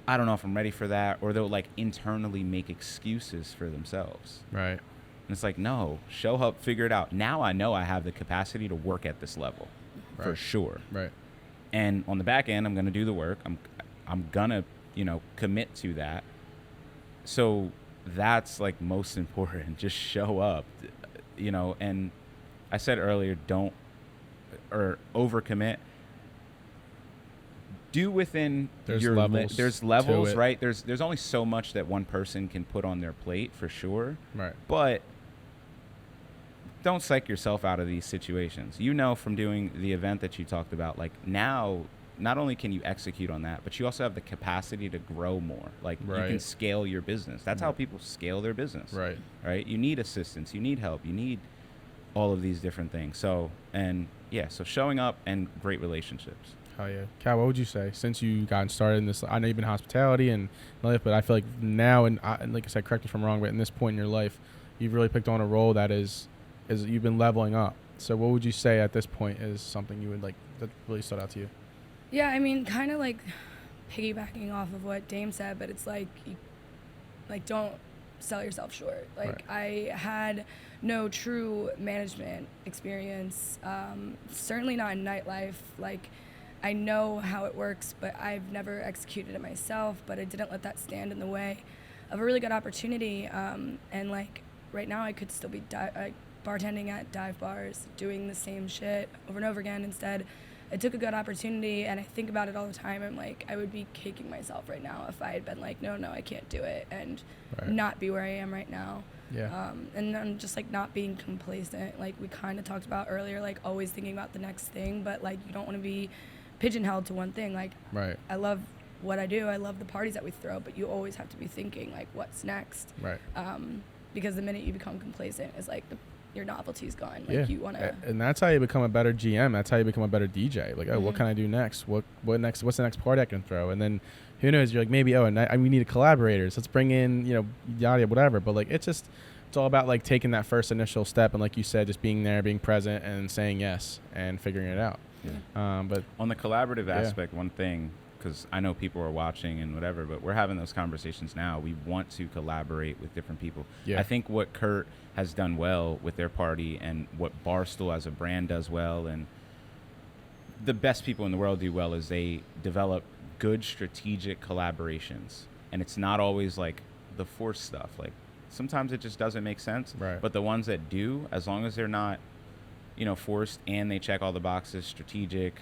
I don't know if I'm ready for that, or they'll like internally make excuses for themselves. Right. And it's like, no, show up, figure it out. Now I know I have the capacity to work at this level, for sure. Right. And on the back end, I'm going to do the work. I'm going to, you know, commit to that. So that's like most important. Just show up, you know. And I said earlier, don't or overcommit. Do within your levels. There's levels, right? There's only so much that one person can put on their plate, for sure. Right. But don't psych yourself out of these situations. You know, from doing the event that you talked about, like now, not only can you execute on that, but you also have the capacity to grow more. Like you can scale your business. That's how people scale their business. Right. Right. You need assistance. You need help. You need all of these different things. So, and yeah, so showing up and great relationships. Oh yeah. Cal, what would you say since you got started in this? I know you've been in hospitality and life, but I feel like now, and like I said, correct me if I'm wrong, but in this point in your life, you've really picked on a role that is you've been leveling up. So what would you say at this point is something you would like that really stood out to you? Yeah, I mean, kind of like piggybacking off of what Dame said, but it's like, don't sell yourself short. Like, I had no true management experience, certainly not in nightlife. Like, I know how it works, but I've never executed it myself, but I didn't let that stand in the way of a really good opportunity. And, like, right now I could still be bartending at dive bars, doing the same shit over and over again. Instead, I took a good opportunity, and I think about it all the time. I'm like, I would be kicking myself right now if I had been like, no, I can't do it, and not be where I am right now. Yeah. And I'm just like not being complacent. Like we kind of talked about earlier, like always thinking about the next thing, but like you don't want to be pigeonholed to one thing. Like I love what I do. I love the parties that we throw, but you always have to be thinking like, what's next? Right. Because the minute you become complacent, is like your novelty's gone. Like you want to, and that's how you become a better GM. That's how you become a better DJ. Like, oh, what can I do next? What next? What's the next party I can throw? And then, who knows? You're like, maybe we need collaborators. Let's bring in, yada whatever. But like, it's all about like taking that first initial step, and like you said, just being there, being present, and saying yes, and figuring it out. Yeah. But on the collaborative aspect, one thing, because I know people are watching and whatever, but we're having those conversations now. We want to collaborate with different people. Yeah. I think what Kurt has done well with their party, and what Barstool as a brand does well, and the best people in the world do well, is they develop good strategic collaborations. And it's not always like the forced stuff. Like sometimes it just doesn't make sense. Right. But the ones that do, as long as they're not, forced, and they check all the boxes, strategic,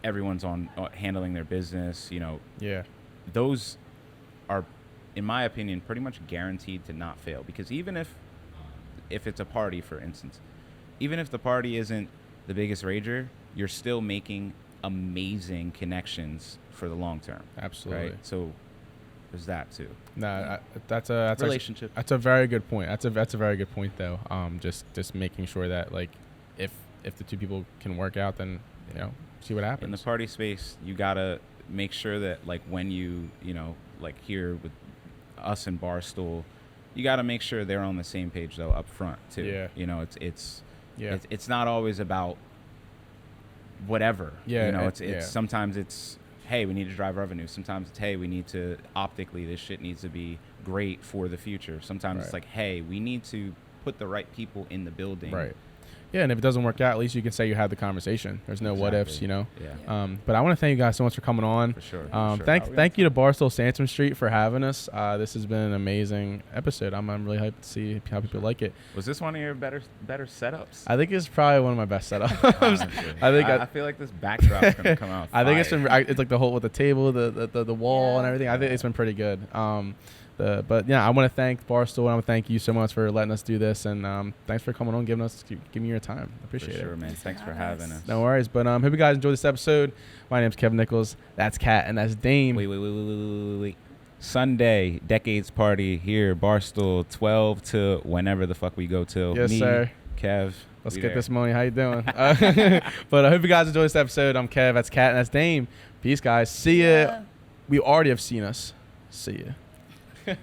everyone's on handling their business, those are, in my opinion, pretty much guaranteed to not fail. Because even if it's a party, for instance, even if the party isn't the biggest rager, you're still making amazing connections for the long term. Absolutely. Right? So there's that too. That's a relationship. That's a very good point. That's a very good point, though. Just making sure that like if the two people can work out, then see what happens. In the party space, you gotta make sure that like when you like here with us and Barstool, you gotta make sure they're on the same page though up front too. Yeah. It's not always about whatever. Yeah. It's sometimes it's, hey, we need to drive revenue. Sometimes it's, hey, we need to optically, this shit needs to be great for the future. Sometimes it's like, hey, we need to put the right people in the building. Right. Yeah, and if it doesn't work out, at least you can say you had the conversation. There's no what ifs, Yeah. But I want to thank you guys so much for coming on. For sure. Thank you to Barstool Sansom Street for having us. This has been an amazing episode. I'm really hyped to see how people like it. Was this one of your better setups? I think it's probably one of my best setups. I feel like this backdrop's gonna come out. I think it's like the whole with the table, the wall, and everything. I think it's been pretty good. But yeah, I want to thank Barstool. And I want to thank you so much for letting us do this, and thanks for coming on, giving me your time. I appreciate it. Sure, man. Thanks for having us. No worries. But hope you guys enjoyed this episode. My name's KEV Nichols. That's Kat, and that's Dame. Wait. Sunday, Decades Party here, Barstool, 12 to whenever the fuck we go till. Yes, sir. Kev. Let's get this money. How you doing? But I hope you guys enjoyed this episode. I'm Kev. That's Kat, and that's Dame. Peace, guys. See ya. We already have seen us. See ya.